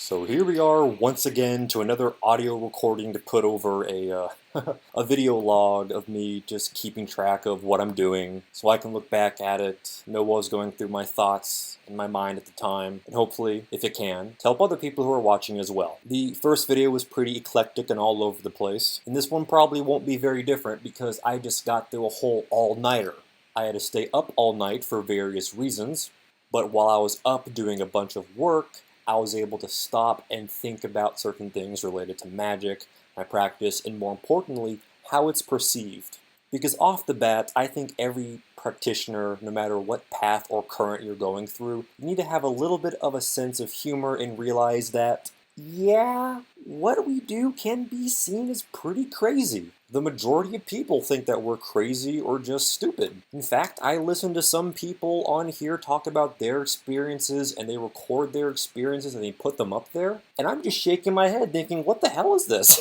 So here we are once again to another audio recording to put over a video log of me just keeping track of what I'm doing so I can look back at it, know what was going through my thoughts in my mind at the time, and hopefully, if it can, to help other people who are watching as well. The first video was pretty eclectic and all over the place, and this one probably won't be very different because I just got through a whole all-nighter. I had to stay up all night for various reasons, but while I was up doing a bunch of work, I was able to stop and think about certain things related to magic, my practice, and more importantly, how it's perceived. Because off the bat, I think every practitioner, no matter what path or current you're going through, you need to have a little bit of a sense of humor and realize that, yeah, what we do can be seen as pretty crazy. The majority of people think that we're crazy or just stupid. In fact, I listen to some people on here talk about their experiences and they record their experiences and they put them up there, and I'm just shaking my head thinking, what the hell is this?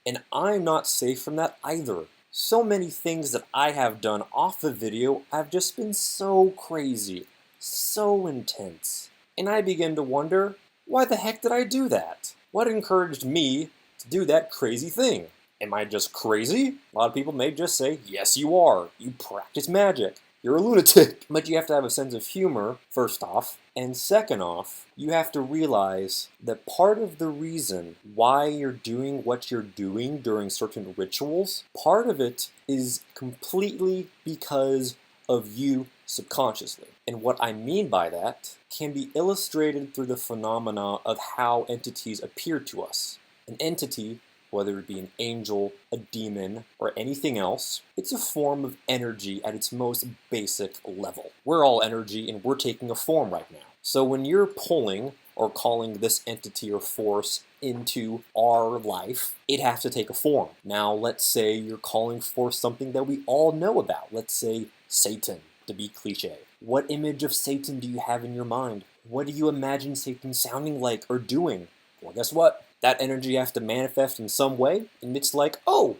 And I'm not safe from that either. So many things that I have done off the video have just been so crazy, so intense. And I begin to wonder, why the heck did I do that? What encouraged me to do that crazy thing? Am I just crazy? A lot of people may just say, yes you are. You practice magic. You're a lunatic. But you have to have a sense of humor, first off. And second off, you have to realize that part of the reason why you're doing what you're doing during certain rituals, part of it is completely because of you subconsciously. And what I mean by that can be illustrated through the phenomena of how entities appear to us. An entity, whether it be an angel, a demon, or anything else, it's a form of energy at its most basic level. We're all energy and we're taking a form right now. So when you're pulling or calling this entity or force into our life, it has to take a form. Now let's say you're calling for something that we all know about. Let's say Satan, to be cliche. What image of Satan do you have in your mind? What do you imagine Satan sounding like or doing? Well, guess what? That energy has to manifest in some way, and it's like, oh,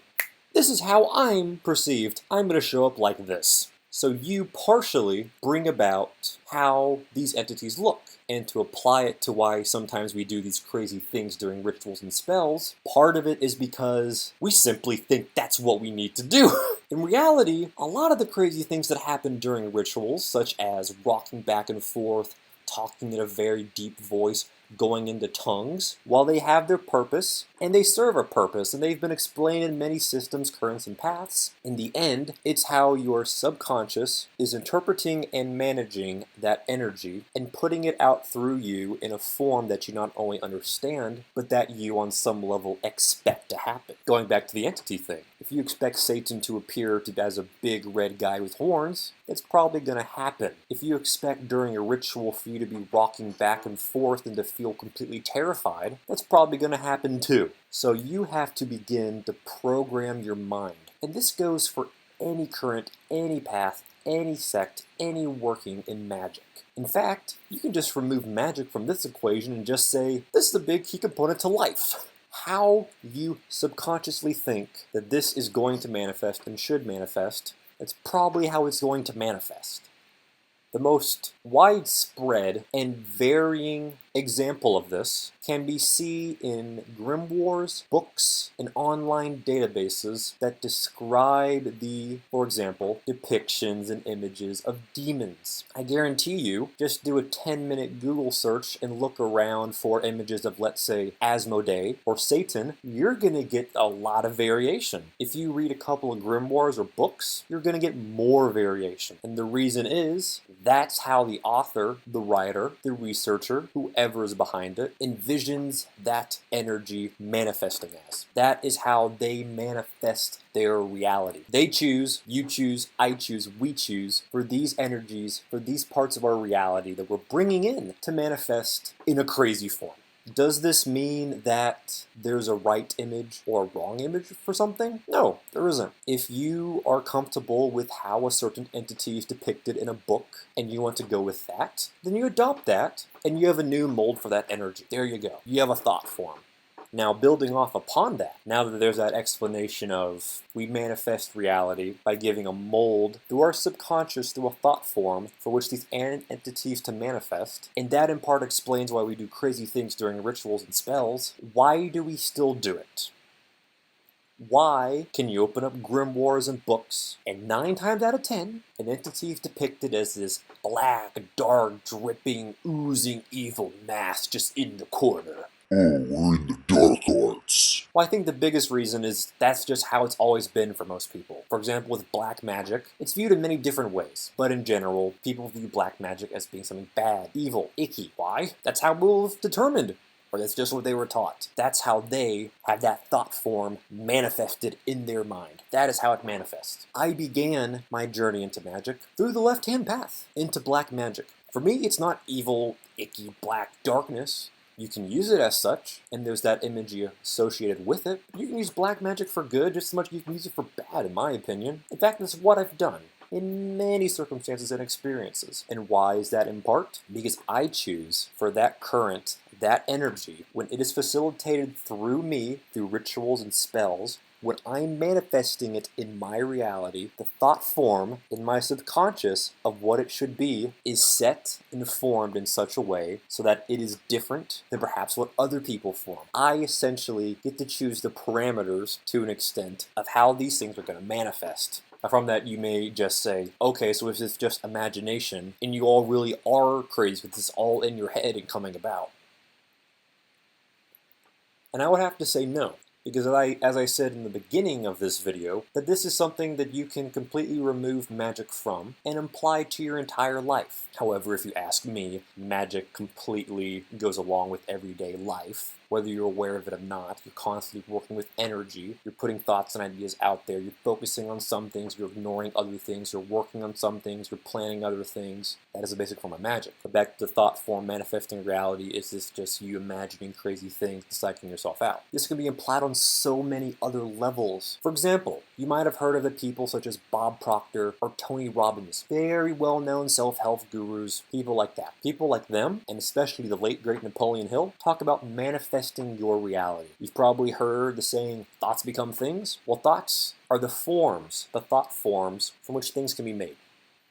this is how I'm perceived. I'm going to show up like this. So you partially bring about how these entities look. And to apply it to why sometimes we do these crazy things during rituals and spells, part of it is because we simply think that's what we need to do. In reality, a lot of the crazy things that happen during rituals, such as rocking back and forth, talking in a very deep voice, going into tongues, while they have their purpose, and they serve a purpose, and they've been explained in many systems, currents, and paths, in the end, it's how your subconscious is interpreting and managing that energy and putting it out through you in a form that you not only understand, but that you on some level expect to happen. Going back to the entity thing, if you expect Satan to appear as a big red guy with horns, it's probably going to happen. If you expect during a ritual for you to be rocking back and forth and to feel completely terrified, that's probably going to happen too. So you have to begin to program your mind. And this goes for any current, any path, any sect, any working in magic. In fact, you can just remove magic from this equation and just say, this is a big key component to life. How you subconsciously think that this is going to manifest and should manifest, that's probably how it's going to manifest. The most widespread and varying example of this can be seen in grimoires, books, and online databases that describe the, for example, depictions and images of demons. I guarantee you, just do a 10-minute Google search and look around for images of, let's say, Asmodee or Satan, you're going to get a lot of variation. If you read a couple of grimoires or books, you're going to get more variation. And the reason is, that's how the author, the writer, the researcher, whoever is behind it, envisions that energy manifesting as. That is how they manifest their reality. They choose, you choose, I choose, we choose for these energies, for these parts of our reality that we're bringing in to manifest in a crazy form. Does this mean that there's a right image or a wrong image for something? No, there isn't. If you are comfortable with how a certain entity is depicted in a book and you want to go with that, then you adopt that and you have a new mold for that energy. There you go. You have a thought form. Now, building off upon that, now that there's that explanation of we manifest reality by giving a mold through our subconscious through a thought form for which these entities to manifest, and that in part explains why we do crazy things during rituals and spells, why do we still do it? Why can you open up grimoires and books, and 9 times out of 10, an entity is depicted as this black, dark, dripping, oozing evil mass just in the corner? Oh, we're in the dark arts. Well, I think the biggest reason is that's just how it's always been for most people. For example, with black magic, it's viewed in many different ways, but in general, people view black magic as being something bad, evil, icky. Why? That's how we've determined. Or that's just what they were taught. That's how they have that thought form manifested in their mind. That is how it manifests. I began my journey into magic through the left-hand path, into black magic. For me, it's not evil, icky, black darkness. You can use it as such, and there's that imagery associated with it. You can use black magic for good just as much as you can use it for bad, in my opinion. In fact, that's what I've done in many circumstances and experiences. And why is that in part? Because I choose for that current, that energy, when it is facilitated through me, through rituals and spells, when I'm manifesting it in my reality, the thought form in my subconscious of what it should be is set and formed in such a way so that it is different than perhaps what other people form. I essentially get to choose the parameters, to an extent, of how these things are going to manifest. Now from that, you may just say, okay, so if it's just imagination, and you all really are crazy with this all in your head and coming about. And I would have to say no. Because as I said in the beginning of this video, that this is something that you can completely remove magic from and apply to your entire life. However, if you ask me, magic completely goes along with everyday life. Whether you're aware of it or not, you're constantly working with energy, you're putting thoughts and ideas out there, you're focusing on some things, you're ignoring other things, you're working on some things, you're planning other things. That is a basic form of magic. But back to the thought form, manifesting reality, is this just you imagining crazy things and psyching yourself out? This can be applied on so many other levels. For example, you might have heard of the people such as Bob Proctor or Tony Robbins, very well-known self-help gurus, people like that. People like them, and especially the late great Napoleon Hill, talk about manifesting your reality. You've probably heard the saying, thoughts become things. Well, thoughts are the forms, the thought forms from which things can be made.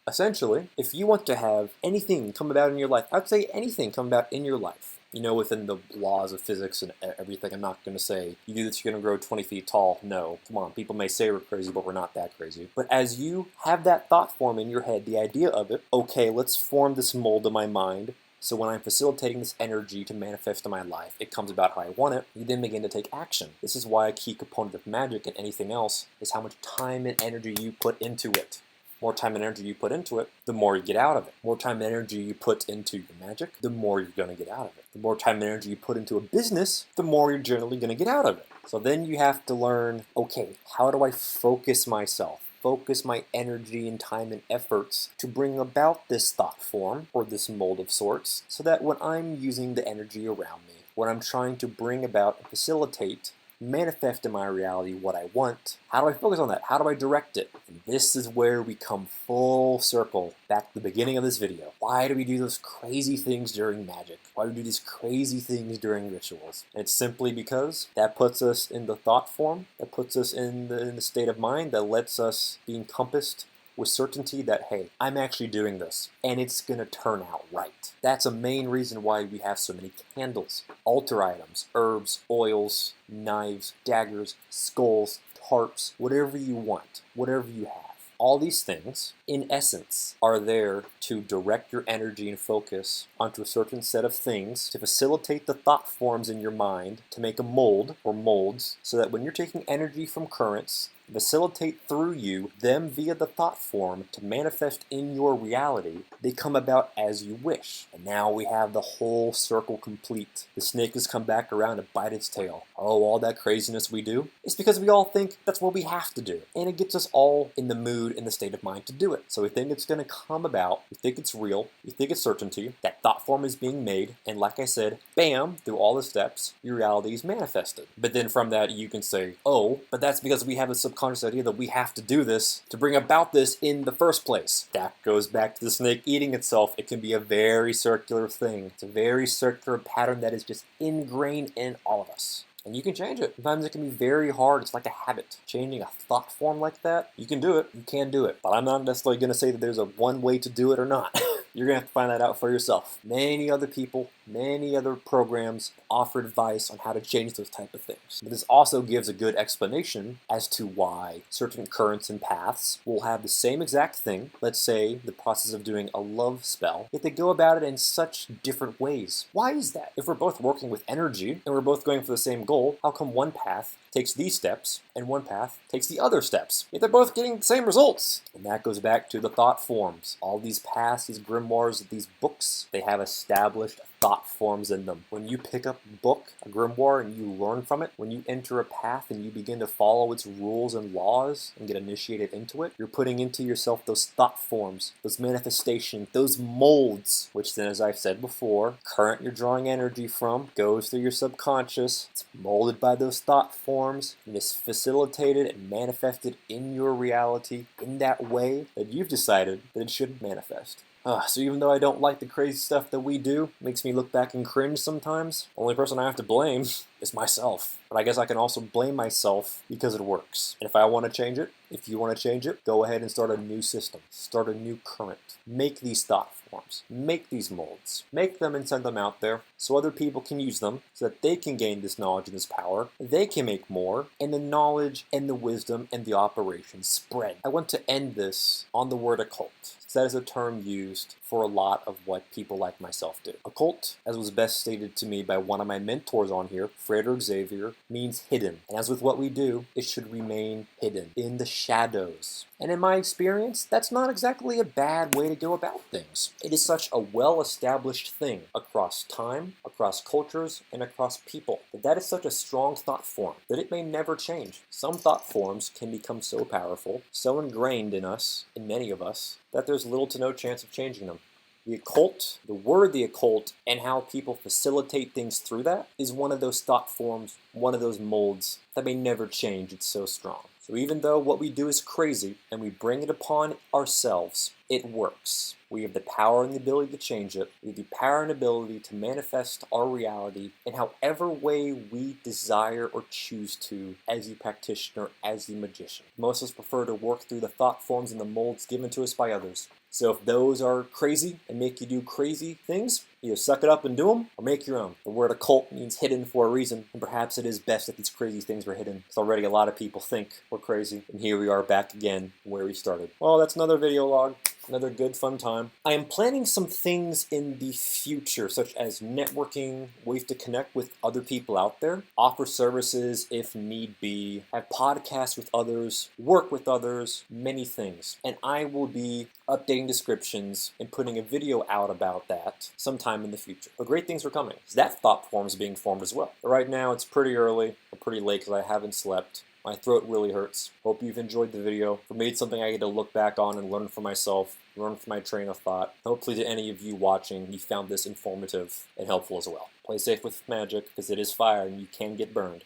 Essentially, if you want to have anything come about in your life, I'd say anything come about in your life, you know, within the laws of physics and everything. I'm not going to say, you do this, you're going to grow 20 feet tall. No, come on, people may say we're crazy, but we're not that crazy. But as you have that thought form in your head, the idea of it, okay, let's form this mold in my mind. So when I'm facilitating this energy to manifest in my life, it comes about how I want it, you then begin to take action. This is why a key component of magic and anything else is how much time and energy you put into it. More time and energy you put into it, the more you get out of it. More time and energy you put into your magic, the more you're going to get out of it. The more time and energy you put into a business, the more you're generally going to get out of it. So then you have to learn, okay, how do I focus myself? Focus my energy and time and efforts to bring about this thought form, or this mold of sorts, so that when I'm using the energy around me, when I'm trying to bring about and facilitate, manifest in my reality what I want, how do I focus on that? How do I direct it? And this is where we come full circle back to the beginning of this video. Why do we do those crazy things during magic? Why do we do these crazy things during rituals? And it's simply because that puts us in the thought form, that puts us in the state of mind that lets us be encompassed with certainty that, hey, I'm actually doing this, and it's going to turn out right. That's a main reason why we have so many candles, altar items, herbs, oils, knives, daggers, skulls, tarps, whatever you want, whatever you have. All these things, in essence, are there to direct your energy and focus onto a certain set of things to facilitate the thought forms in your mind, to make a mold or molds, so that when you're taking energy from currents, facilitate through you them via the thought form to manifest in your reality, they come about as you wish. And now we have the whole circle complete. The snake has come back around to bite its tail. Oh, all that craziness we do? It's because we all think that's what we have to do. And it gets us all in the mood and the state of mind to do it. So we think it's going to come about, we think it's real, we think it's certainty, that thought form is being made, and like I said, bam, through all the steps, your reality is manifested. But then from that you can say, oh, but that's because we have a subconscious idea that we have to do this to bring about this in the first place. That goes back to the snake eating itself. It can be a very circular thing. It's a very circular pattern that is just ingrained in all of us. and you can change it. Sometimes it can be very hard. It's like a habit. Changing a thought form like that, you can do it. You can do it. But I'm not necessarily going to say that there's a one way to do it or not. You're going to have to find that out for yourself. Many other people, many other programs offer advice on how to change those type of things. But this also gives a good explanation as to why certain currents and paths will have the same exact thing, let's say the process of doing a love spell, yet they go about it in such different ways. Why is that? If we're both working with energy and we're both going for the same goal, how come one path takes these steps and one path takes the other steps? Yet they're both getting the same results. And that goes back to the thought forms. All these paths, these grimoires, these books, they have established thought forms in them. When you pick up a book, a grimoire, and you learn from it, when you enter a path and you begin to follow its rules and laws and get initiated into it, you're putting into yourself those thought forms, those manifestations, those molds, which then, as I've said before, current you're drawing energy from goes through your subconscious. It's molded by those thought forms and is facilitated and manifested in your reality in that way that you've decided that it should manifest. So even though I don't like the crazy stuff that we do, it makes me look back and cringe sometimes, the only person I have to blame is myself. But I guess I can also blame myself because it works. And if I want to change it, if you want to change it, go ahead and start a new system. Start a new current. Make these thought forms. Make these molds. Make them and send them out there so other people can use them so that they can gain this knowledge and this power. They can make more, and the knowledge and the wisdom and the operations spread. I want to end this on the word occult. That is a term used for a lot of what people like myself do. Occult, as was best stated to me by one of my mentors on here, Frederick Xavier, means hidden. And as with what we do, it should remain hidden, in the shadows. And in my experience, that's not exactly a bad way to go about things. It is such a well-established thing across time, across cultures, and across people. That is such a strong thought form that it may never change. Some thought forms can become so powerful, so ingrained in us, in many of us, that there's little to no chance of changing them. The occult, the word the occult, and how people facilitate things through that is one of those thought forms, one of those molds that may never change. It's so strong. So even though what we do is crazy and we bring it upon ourselves, it works. We have the power and the ability to change it. We have the power and ability to manifest our reality in however way we desire or choose to as the practitioner, as the magician. Most of us prefer to work through the thought forms and the molds given to us by others. So if those are crazy and make you do crazy things, either suck it up and do them or make your own. The word occult means hidden for a reason, and perhaps it is best that these crazy things were hidden, because already a lot of people think we're crazy, and here we are back again where we started. Well, that's another video log. Another good fun time. I am planning some things in the future, such as networking, ways to connect with other people out there, offer services if need be, have podcasts with others, work with others, many things. And I will be updating descriptions and putting a video out about that sometime in the future. But great things are coming. That thought form is being formed as well. But right now it's pretty early, or pretty late because I haven't slept. My throat really hurts. Hope you've enjoyed the video. For me, it's something I get to look back on and learn for myself, learn from my train of thought. Hopefully to any of you watching, you found this informative and helpful as well. Play safe with Magick, because it is fire and you can get burned.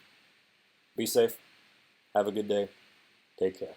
Be safe. Have a good day. Take care.